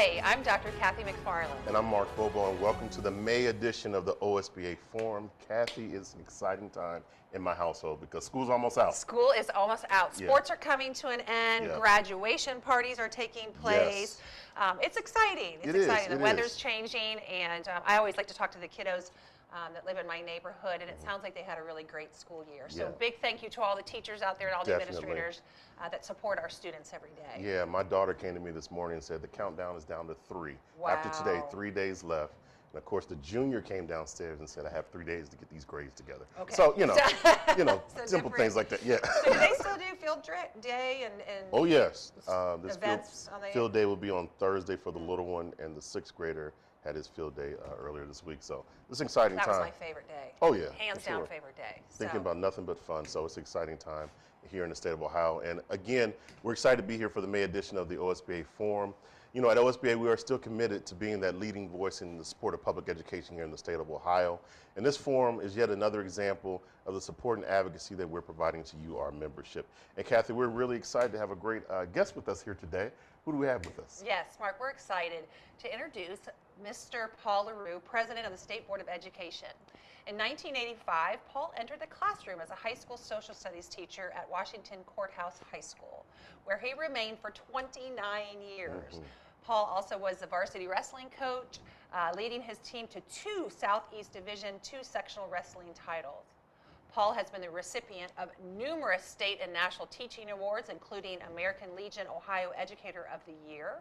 Hi, I'm Dr. Kathy McFarland. And I'm Mark Bobo, and welcome to the May edition of the OSBA Forum. Kathy, it's an exciting time in my household because school's almost out. School is almost out. Sports are coming to an end. Graduation parties are taking place. It's exciting. It's exciting. The weather's changing, and I always like to talk to the kiddos that live in my neighborhood, and it sounds like they had a really great school year. So big thank you to all the teachers out there and all the administrators that support our students every day. Yeah, my daughter came to me this morning and said the countdown is down to 3. Wow. After today, 3 days left. And of course, the junior came downstairs and said, I have 3 days to get these grades together. Okay. So, So simple things like that. Yeah. So do they still do field day and oh, yes. This events? Field day will be on Thursday for the little one, and the 6th grader had his field day earlier this week. So it's an exciting time. That was my favorite day. Oh, yeah. Hands down favorite day. Thinking about nothing but fun. So it's an exciting time here in the state of Ohio. And again, we're excited to be here for the May edition of the OSBA Forum. You know, at OSBA, we are still committed to being that leading voice in the support of public education here in the state of Ohio. And this forum is yet another example of the support and advocacy that we're providing to you, our membership. And Kathy, we're really excited to have a great guest with us here today. Who do we have with us? Yes, Mark, we're excited to introduce Mr. Paul LaRue, President of the State Board of Education. In 1985, Paul entered the classroom as a high school social studies teacher at Washington Courthouse High School, where he remained for 29 years. Paul also was the varsity wrestling coach, leading his team to 2 Southeast Division II sectional wrestling titles. Paul has been the recipient of numerous state and national teaching awards, including American Legion Ohio Educator of the Year,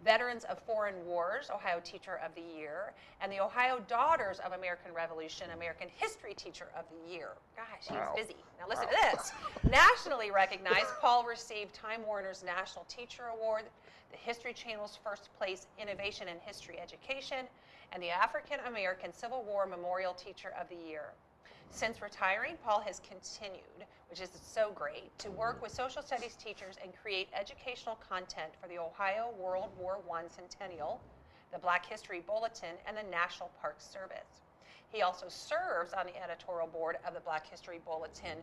Veterans of Foreign Wars Ohio Teacher of the Year, and the Ohio Daughters of American Revolution American History Teacher of the Year. Gosh, he's busy. Now listen to this. Nationally recognized, Paul received Time Warner's National Teacher Award, the History Channel's First Place Innovation in History Education, and the African American Civil War Memorial Teacher of the Year. Since retiring, Paul has continued, which is so great, to work with social studies teachers and create educational content for the Ohio World War I Centennial, the Black History Bulletin, and the National Park Service. He also serves on the editorial board of the Black History Bulletin.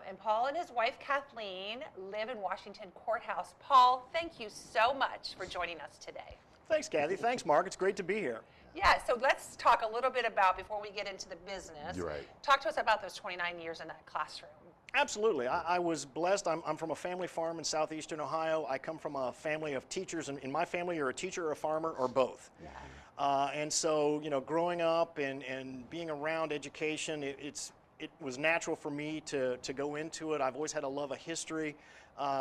And Paul and his wife, Kathleen, live in Washington Courthouse. Paul, thank you so much for joining us today. Thanks, Kathy. Thanks, Mark. It's great to be here. Yeah, so let's talk a little bit about, before we get into the business, You're right. Talk to us about those 29 years in that classroom. Absolutely. I was blessed. I'm from a family farm in southeastern Ohio. I come from a family of teachers, and in my family, you're a teacher or a farmer or both. Yeah. And so, growing up and being around education, it was natural for me to go into it. I've always had a love of history.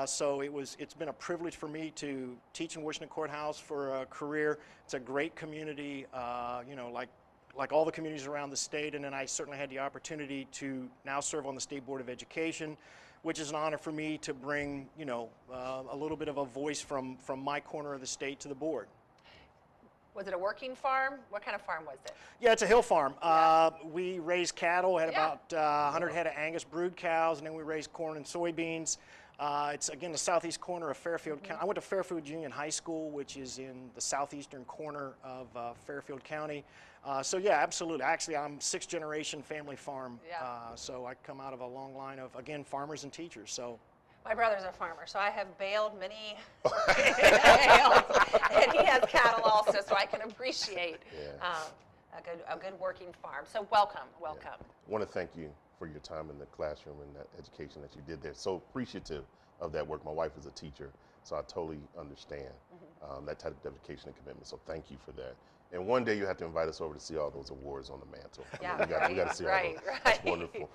So it's been a privilege for me to teach in Washington Courthouse for a career. It's a great community, like all the communities around the state, and then I certainly had the opportunity to now serve on the State Board of Education, which is an honor for me to bring, a little bit of a voice from my corner of the state to the board. Was it a working farm? What kind of farm was it? Yeah, it's a hill farm. We raised cattle, had about 100 head of Angus brood cows, and then we raised corn and soybeans. It's, again, the southeast corner of Fairfield County. I went to Fairfield Union High School, which is in the southeastern corner of Fairfield County. So, yeah, absolutely. Actually, I'm 6th generation family farm. So I come out of a long line of, again, farmers and teachers. So. My brother's a farmer, so I have baled many bales, and he has cattle also, so I can appreciate a good working farm. So welcome. I want to thank you for your time in the classroom and that education that you did there. So appreciative of that work. My wife is a teacher, so I totally understand that type of dedication and commitment. So thank you for that. And one day you have to invite us over to see all those awards on the mantle. We got to see all those. That's wonderful.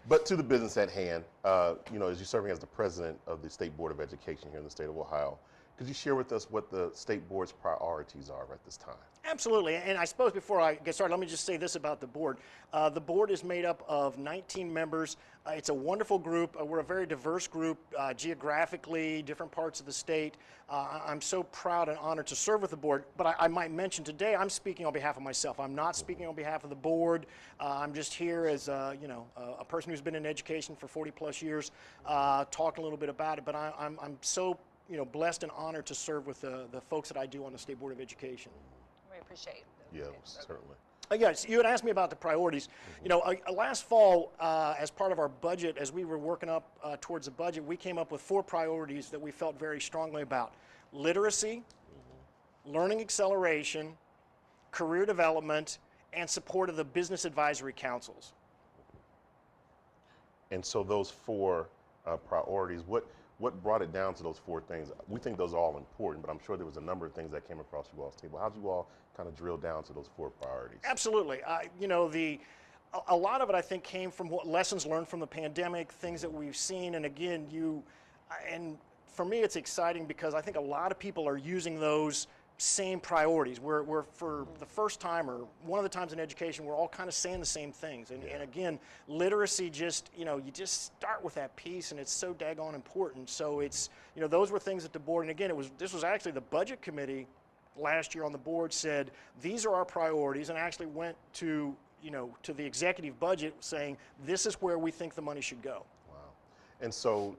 But to the business at hand, as you're serving as the president of the State Board of Education here in the state of Ohio, could you share with us what the State Board's priorities are at this time? Absolutely, and I suppose before I get started, let me just say this about the board. The board is made up of 19 members. It's a wonderful group. We're a very diverse group, geographically, different parts of the state. I'm so proud and honored to serve with the board, but I might mention today I'm speaking on behalf of myself. I'm not speaking on behalf of the board. I'm just here as a person who's been in education for 40 plus years, talking a little bit about it, but I'm so blessed and honored to serve with the folks that I do on the State Board of Education. We appreciate it. Yeah, certainly. Yes, you had asked me about the priorities. Last fall, as part of our budget, as we were working up towards the budget, we came up with 4 priorities that we felt very strongly about: literacy, learning acceleration, career development, and support of the business advisory councils. And so those four priorities, what brought it down to those four things? We think those are all important, but I'm sure there was a number of things that came across you all's table. How did you all kind of drill down to those four priorities? Absolutely. You know, a lot of it, I think, came from what lessons learned from the pandemic, things that we've seen, and again, and for me, it's exciting because I think a lot of people are using those same priorities. We're for the first time, or one of the times in education, we're all kind of saying the same things. And again, literacy, just, you know, you just start with that piece, and it's so daggone important. So it's, you know, those were things that the board, and again, this was actually the budget committee last year on the board said, these are our priorities, and actually went to, you know, to the executive budget saying, this is where we think the money should go. Wow. And so,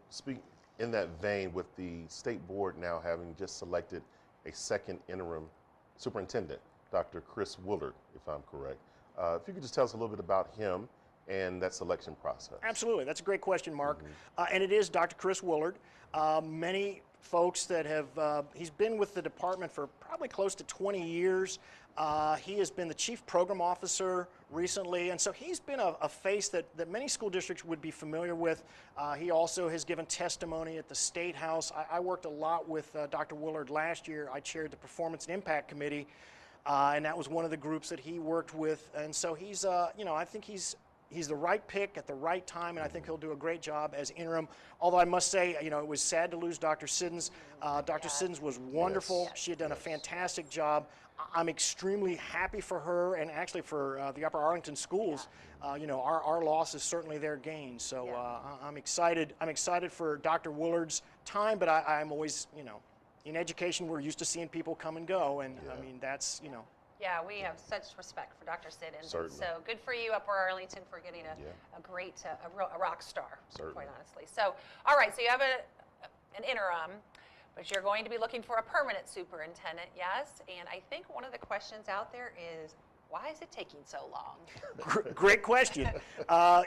in that vein, with the state board now having just selected a second interim superintendent, Dr. Chris Willard, if I'm correct. If you could just tell us a little bit about him and that selection process. Absolutely, that's a great question, Mark. And it is Dr. Chris Willard. Many folks that have, he's been with the department for probably close to 20 years. He has been the chief program officer recently, and so he's been a face that many school districts would be familiar with. He also has given testimony at the State House. I worked a lot with Dr. Willard last year. I chaired the Performance and Impact Committee, and that was one of the groups that he worked with. And so he's, you know, I think he's the right pick at the right time, and I think he'll do a great job as interim. Although I must say, you know, it was sad to lose Dr. Siddons. Dr. Siddons was wonderful. She had done a fantastic job. I'm extremely happy for her, and actually for the Upper Arlington schools. You know, our loss is certainly their gain. So I'm excited. I'm excited for Dr. Willard's time, but I'm always, you know, in education we're used to seeing people come and go, and I mean that's, you know. Yeah, we have such respect for Dr. Siddons. Certainly. So good for you, Upper Arlington, for getting a great, a rock star, Certainly. quite honestly. So, all right, so you have an interim, but you're going to be looking for a permanent superintendent, yes? And I think one of the questions out there is, why is it taking so long? Great question.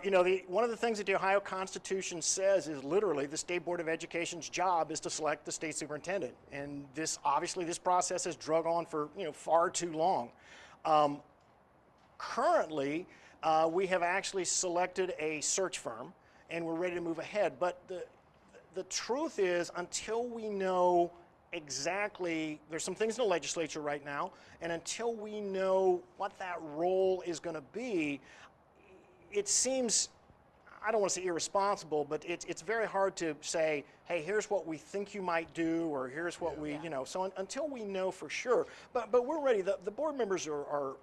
You know, one of the things that the Ohio Constitution says is literally the State Board of Education's job is to select the state superintendent. And obviously this process has drug on for, you know, far too long. Currently, we have actually selected a search firm, and we're ready to move ahead. But the truth is, until we know exactly, there's some things in the legislature right now, and until we know what that role is going to be, it seems, I don't want to say irresponsible, but it's very hard to say, hey, here's what we think you might do, or here's what we, you know, so until we know for sure. But we're ready. The board members are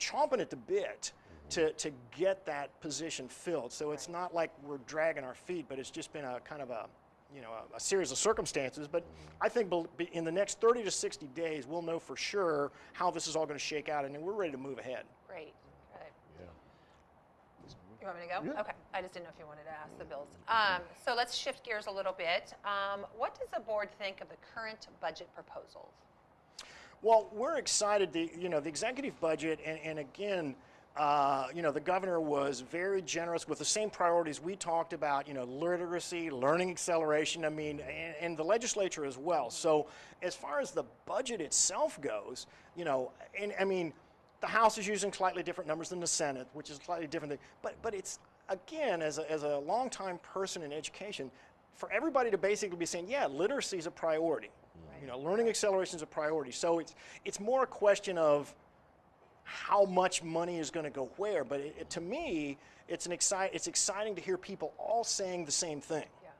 chomping at the bit to get that position filled. So it's not like we're dragging our feet, but it's just been a kind of a, you know, a series of circumstances. But I think in the next 30 to 60 days, we'll know for sure how this is all going to shake out, and then we're ready to move ahead. Great. Okay. Yeah. You want me to go? Yeah. Okay. I just didn't know if you wanted to ask the bills. So let's shift gears a little bit. What does the board think of the current budget proposals? Well, we're excited. You know, the executive budget, and again, you know, the governor was very generous with the same priorities we talked about, you know, literacy, learning acceleration, I mean, and the legislature as well. So as far as the budget itself goes, you know, and I mean, the House is using slightly different numbers than the Senate, which is slightly different, but it's, again, as a longtime person in education, for everybody to basically be saying, yeah, literacy is a priority. Right. You know, learning acceleration is a priority. So it's more a question of how much money is going to go where, but to me, it's exciting to hear people all saying the same thing. Yeah.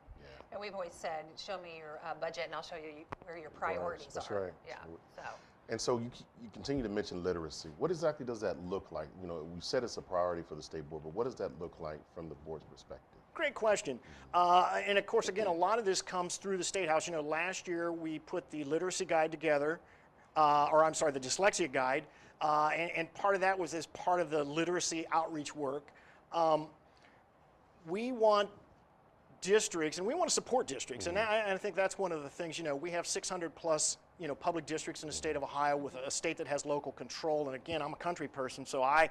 And we've always said, show me your budget, and I'll show you where your priorities That's are. right. Yeah. So. And so you continue to mention literacy. What exactly does that look like? You know, we said it's a priority for the state board, but what does that look like from the board's perspective? Great question. And of course, again, a lot of this comes through the State House. You know, last year we put the literacy guide together, or I'm sorry, the dyslexia guide. And part of that was as part of the literacy outreach work. We want districts, and we want to support districts, and I think that's one of the things, you know, we have 600 plus, you know, public districts in the state of Ohio with a state that has local control, and again, I'm a country person, so I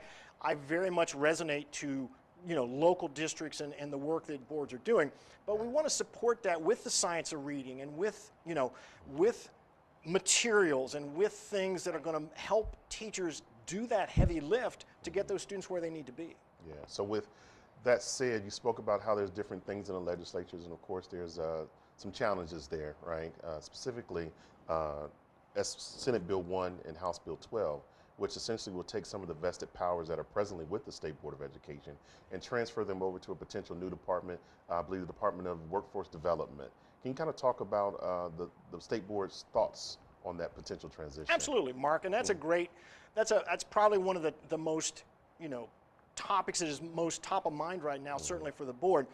very much resonate to, you know, local districts and the work that boards are doing, but we want to support that with the science of reading and with, you know, with materials and with things that are going to help teachers do that heavy lift to get those students where they need to be. Yeah, so with that said, you spoke about how there's different things in the legislatures, and of course there's some challenges there, right? Specifically, Senate Bill 1 and House Bill 12, which essentially will take some of the vested powers that are presently with the State Board of Education and transfer them over to a potential new department, I believe the Department of Workforce Development. Can you kind of talk about the State Board's thoughts on that potential transition? Absolutely, Mark, and that's a great, that's probably one of the most, topics that is most top of mind right now, certainly for the board.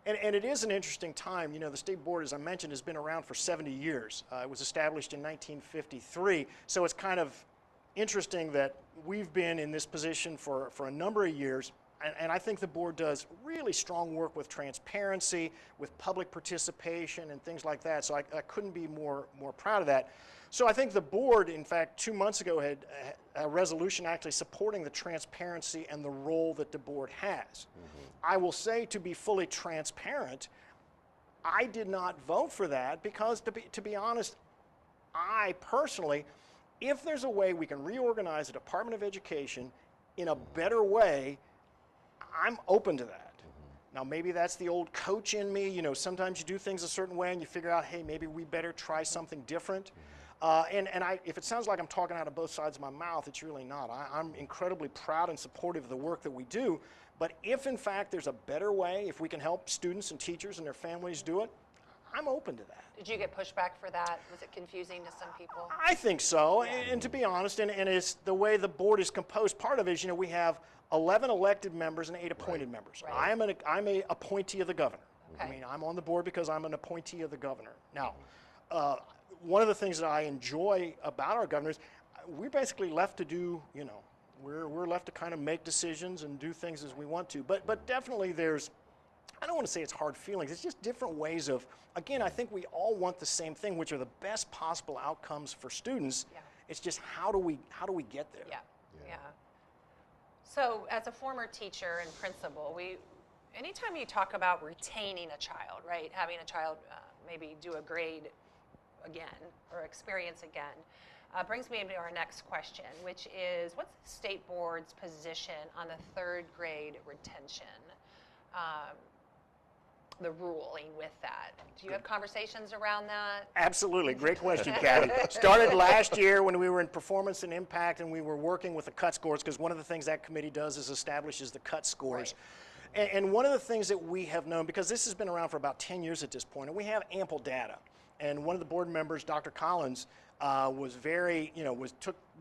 And it is an interesting time. The State Board, as I mentioned, has been around for 70 years. It was established in 1953, so it's kind of interesting that we've been in this position for a number of years, and I think the board does really strong work with transparency, with public participation and things like that, so I couldn't be more proud of that. So I think the board, in fact, 2 months ago had a resolution actually supporting the transparency and the role that the board has. I will say, to be fully transparent, I did not vote for that because, to be honest, I personally, if there's a way we can reorganize the Department of Education in a better way, I'm open to that. Now, maybe that's the old coach in me. Sometimes you do things a certain way and you figure out, hey, maybe we better try something different. If it sounds like I'm talking out of both sides of my mouth, it's really not. I'm incredibly proud and supportive of the work that we do. But if, in fact, there's a better way, if we can help students and teachers and their families do it, I'm open to that. Did you get pushback for that? Was it confusing to some people? I think so. And to be honest, and it's the way the board is composed, part of it is, we have 11 elected members and 8 appointed members. Right. I'm a appointee of the governor. Okay. I mean, I'm on the board because I'm an appointee of the governor. Now, one of the things that I enjoy about our governor is we're basically left to do, we're left to kind of make decisions and do things as we want to. But definitely there's, I don't want to say it's hard feelings, it's just different ways of, again, I think we all want the same thing, which are the best possible outcomes for students. Yeah. It's just how do we get there? Yeah. So as a former teacher and principal, anytime you talk about retaining a child, right, having a child maybe do a grade again or experience again, brings me to our next question, which is, what's the State Board's position on the 3rd grade retention? The ruling with that. Do you have conversations around that? Absolutely. Great question, Kathy. Started last year when we were in performance and impact and we were working with the cut scores, because one of the things that committee does is establishes the cut scores. Right. And one of the things that we have known, because this has been around for about 10 years at this point, and we have ample data. And one of the board members, Dr. Collins, was very,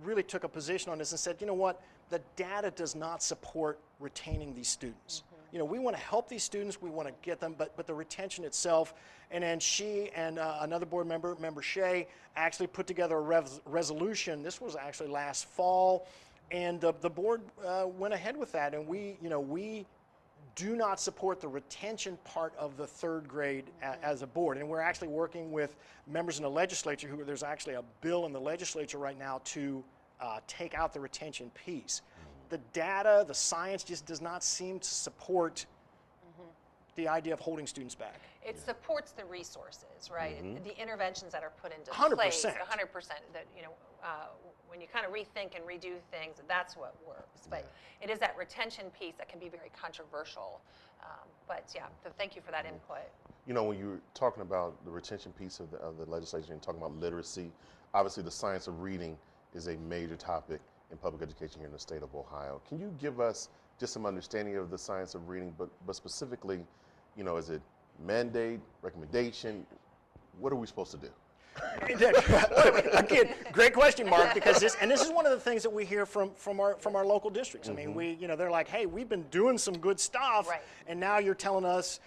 really took a position on this and said, what, the data does not support retaining these students. We want to help these students, we want to get them, but the retention itself, and then she and another board member, Member Shea, actually put together a resolution. This was actually last fall, and the board went ahead with that, and we do not support the retention part of the 3rd grade as a board, and we're actually working with members in the legislature there's actually a bill in the legislature right now to take out the retention piece. The data, the science just does not seem to support the idea of holding students back. It supports the resources, right? The interventions that are put into 100%. place, 100%. That when you kind of rethink and redo things, that's what works. But it is that retention piece that can be very controversial. So thank you for that input. When you're talking about the retention piece of the legislation and talking about literacy, obviously the science of reading is a major topic in public education here in the state of Ohio. Can you give us just some understanding of the science of reading, but specifically, is it mandate, recommendation? What are we supposed to do? Again, great question, Mark, because this is one of the things that we hear from our local districts. I mean, they're like, hey, we've been doing some good stuff, right, and now you're telling us.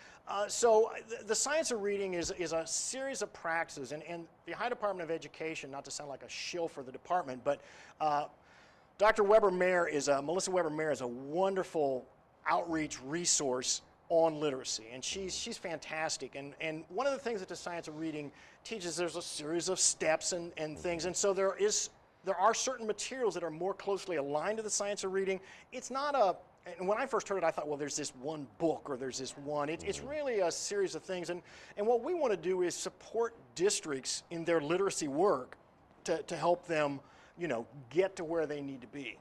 So the science of reading is a series of practices, and the Ohio Department of Education, not to sound like a shill for the department, but Melissa Weber-Mayer is a wonderful outreach resource on literacy, and she's fantastic. And one of the things that the science of reading teaches, there's a series of steps and things, and so there are certain materials that are more closely aligned to the science of reading. It's not and when I first heard it, I thought, well, there's this one book or there's this one. It's really a series of things, and what we want to do is support districts in their literacy work to help them, get to where they need to be.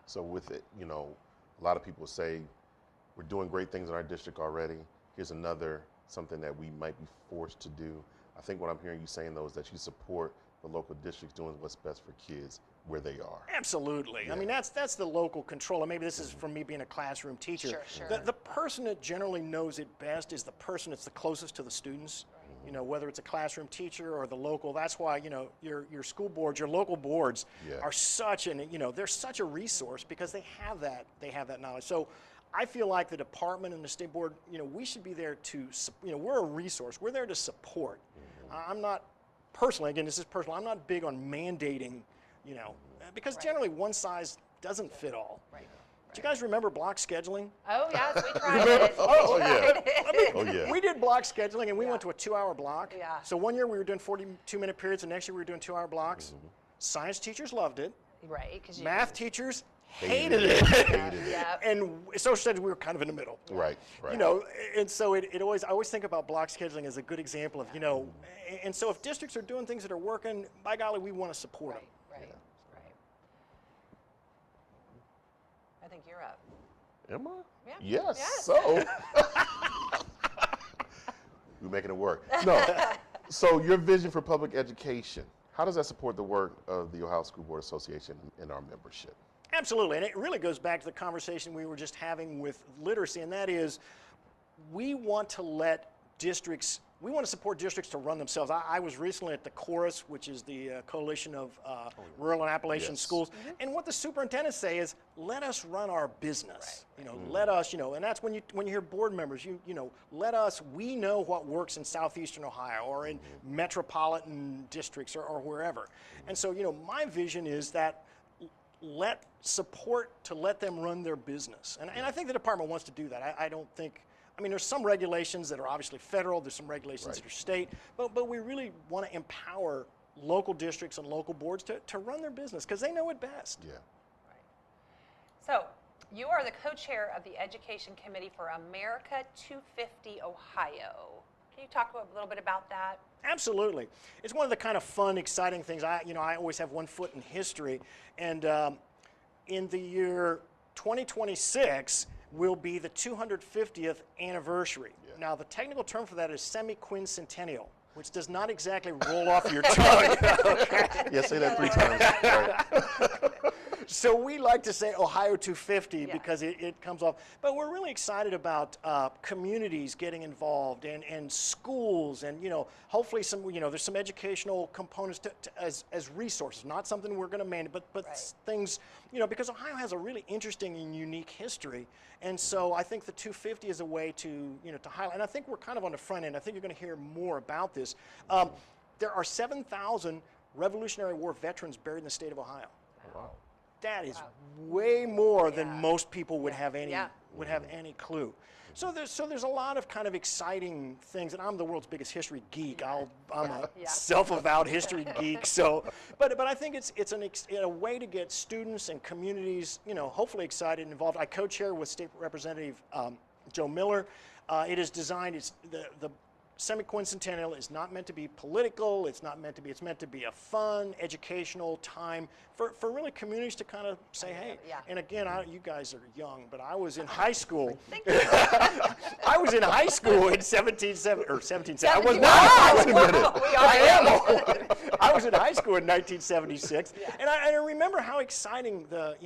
So with it, a lot of people say, we're doing great things in our district already. Here's something that we might be forced to do. I think what I'm hearing you saying, though, is that you support the local districts doing what's best for kids where they are. Absolutely. Yeah. I mean, that's the local control. And maybe this is from me being a classroom teacher. Sure. The person that generally knows it best is the person that's the closest to the students. Whether it's a classroom teacher or the local. That's why, your school boards, your local boards are such they're such a resource because they have that knowledge. So I feel like the department and the state board, we should be there to, we're a resource. We're there to support. I'm not, personally, again, this is personal, I'm not big on mandating, because generally one size doesn't fit all. Right. Do you guys remember block scheduling? Oh, yes, we tried it. We did block scheduling, and we went to a 2-hour block. Yeah. So one year we were doing 42-minute periods, and next year we were doing 2-hour blocks. Science teachers loved it. Right. Math teachers hated it. And social studies, we were kind of in the middle. Right. And so I always think about block scheduling as a good example of, and so if districts are doing things that are working, by golly, we want to support them. Right. I think you're up. Am I? Yeah. Yes. So we're making it work. No. So your vision for public education, how does that support the work of the Ohio School Board Association and our membership? Absolutely, and it really goes back to the conversation we were just having with literacy, and that is we want to support districts to run themselves. I was recently at the Chorus, which is the coalition of rural and Appalachian schools, and what the superintendents say is, let us run our business. Let us, and that's when you hear board members, we know what works in southeastern Ohio or in metropolitan districts or wherever. And so, my vision is that let them run their business. And I think the department wants to do that. I don't think, there's some regulations that are obviously federal, there's some regulations that are state, but we really want to empower local districts and local boards to run their business because they know it best. Yeah. Right. So you are the co-chair of the Education Committee for America 250 Ohio. Can you talk a little bit about that? Absolutely. It's one of the kind of fun, exciting things. I always have one foot in history, and in the year 2026 will be the 250th anniversary. Yeah. Now, the technical term for that is semi-quincentennial, which does not exactly roll off your tongue. Yeah, say that 3 times. Right. So we like to say Ohio 250 because it comes off. But we're really excited about communities getting involved and schools and, hopefully there's some educational components as resources, not something we're going to mandate, but things, because Ohio has a really interesting and unique history. And so I think the 250 is a way to, to highlight. And I think we're kind of on the front end. I think you're going to hear more about this. There are 7,000 Revolutionary War veterans buried in the state of Ohio. Wow. That is way more than most people would have any clue. So there's a lot of kind of exciting things, and I'm the world's biggest history geek. I'm a self-avowed history geek. So, but I think it's a way to get students and communities, hopefully excited and involved. I co-chair with State Representative Joe Miller. It is designed. It's the semi-quincentennial is not meant to be political. It's meant to be a fun, educational time for really communities to kind of say, hey. And again, you guys are young, but I was in high school. I was in high school in 1770. I was not. Wait a minute. I was in high school in 1976, and I remember how exciting the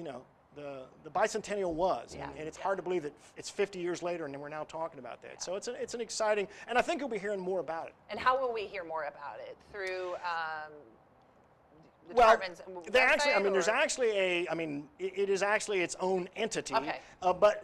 bicentennial was, and it's hard to believe that it's 50 years later and we're now talking about that. So it's an exciting, and I think you'll be hearing more about it. And how will we hear more about it? Through the department's website, there's actually it is actually its own entity. Okay.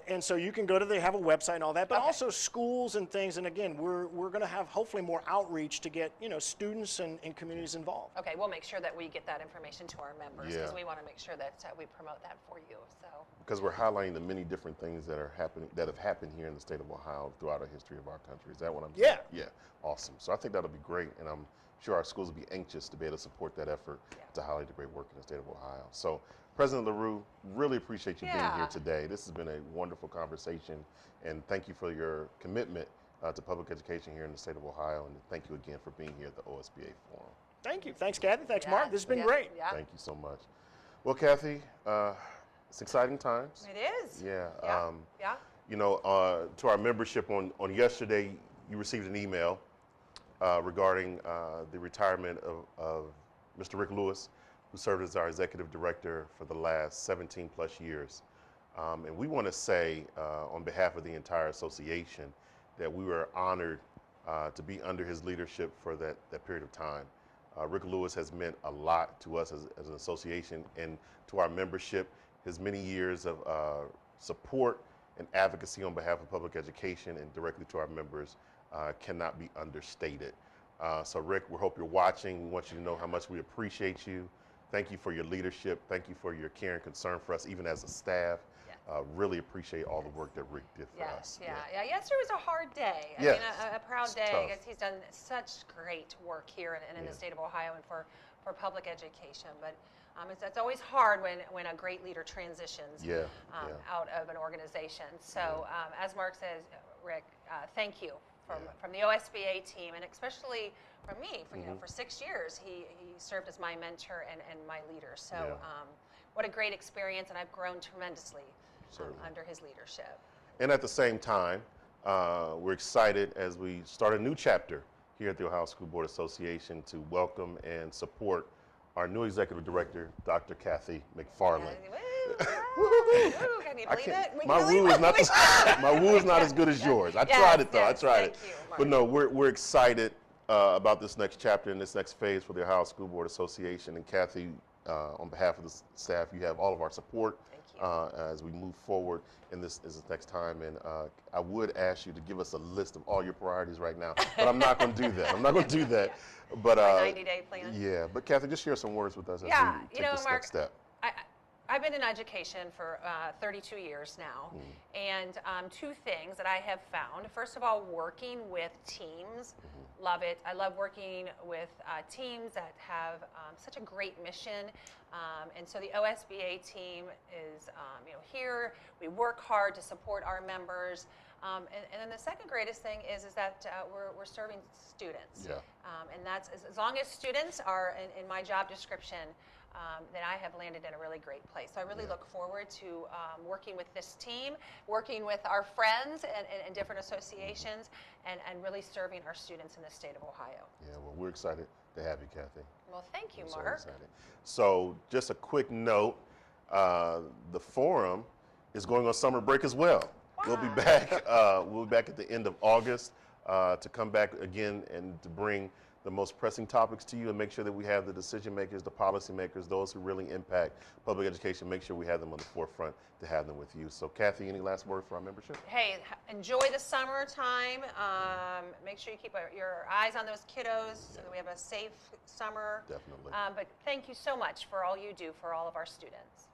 And so you can go to, they have a website and all that, but also schools and things. And again, we're going to have hopefully more outreach to get students and communities involved. Okay, we'll make sure that we get that information to our members because we want to make sure that we promote that for you. So because we're highlighting the many different things that have happened here in the state of Ohio throughout the history of our country. Is that what I'm saying? Yeah. Awesome. So I think that'll be great, and I'm sure our schools will be anxious to be able to support that effort to highlight the great work in the state of Ohio. So President LaRue, really appreciate you being here today. This has been a wonderful conversation, and thank you for your commitment to public education here in the state of Ohio, and thank you again for being here at the OSBA Forum. Thank you. Thanks, Kathy. Thanks, Mark. This has been great. Yeah. Thank you so much. Well, Kathy, it's exciting times. It is. Yeah. Yeah. You know, to our membership on yesterday, you received an email regarding the retirement of Mr. Rick Lewis, who served as our executive director for the last 17 plus years. And we want to say, on behalf of the entire association, that we were honored to be under his leadership for that period of time. Rick Lewis has meant a lot to us as an association and to our membership. His many years of support and advocacy on behalf of public education and directly to our members cannot be understated. So Rick, we hope you're watching. We want you to know how much we appreciate you. Thank you for your leadership. Thank you for your care and concern for us, even as a staff. Really appreciate all the work that Rick did for us. Yeah. Yesterday was a hard day. I Yes. mean, a proud It's day. tough. I guess he's done such great work here in the state of Ohio and for public education. But it's always hard when a great leader transitions out of an organization. So as Mark says, Rick, thank you from the OSBA team, and especially from me. For 6 years, he served as my mentor and my leader. So what a great experience, and I've grown tremendously under his leadership. And at the same time, we're excited as we start a new chapter here at the Ohio School Board Association to welcome and support our new executive director, Dr. Kathy McFarland. Can you believe it? My woo is not as good as yours. I tried it though. I tried it. Thank you, Mark. But no, we're excited about this next chapter and this next phase for the Ohio School Board Association. And Kathy, on behalf of the staff, you have all of our support as we move forward in this next time. And I would ask you to give us a list of all your priorities right now, but I'm not going to do that. I'm not going to do that. But 90-day plan. Yeah, but Kathy, just share some words with us as we take this Mark, next step. I've been in education for 32 years now, and two things that I have found. First of all, working with teams, love it. I love working with teams that have such a great mission, and so the OSBA team is here. We work hard to support our members, and then the second greatest thing is that we're serving students, and that's as long as students are in my job description. Then I have landed in a really great place. So I really look forward to working with this team, working with our friends and different associations, and really serving our students in the state of Ohio. Yeah, well, we're excited to have you, Kathy. Well, thank you, We're Mark. so excited. So just a quick note, the forum is going on summer break as well. Wow. We'll be back. We'll be back at the end of August to come back again and to bring the most pressing topics to you and make sure that we have the decision makers, the policy makers, those who really impact public education, make sure we have them on the forefront to have them with you. So Kathy, any last word for our membership? Hey, enjoy the summertime. Make sure you keep your eyes on those kiddos so that we have a safe summer. Definitely. But thank you so much for all you do for all of our students.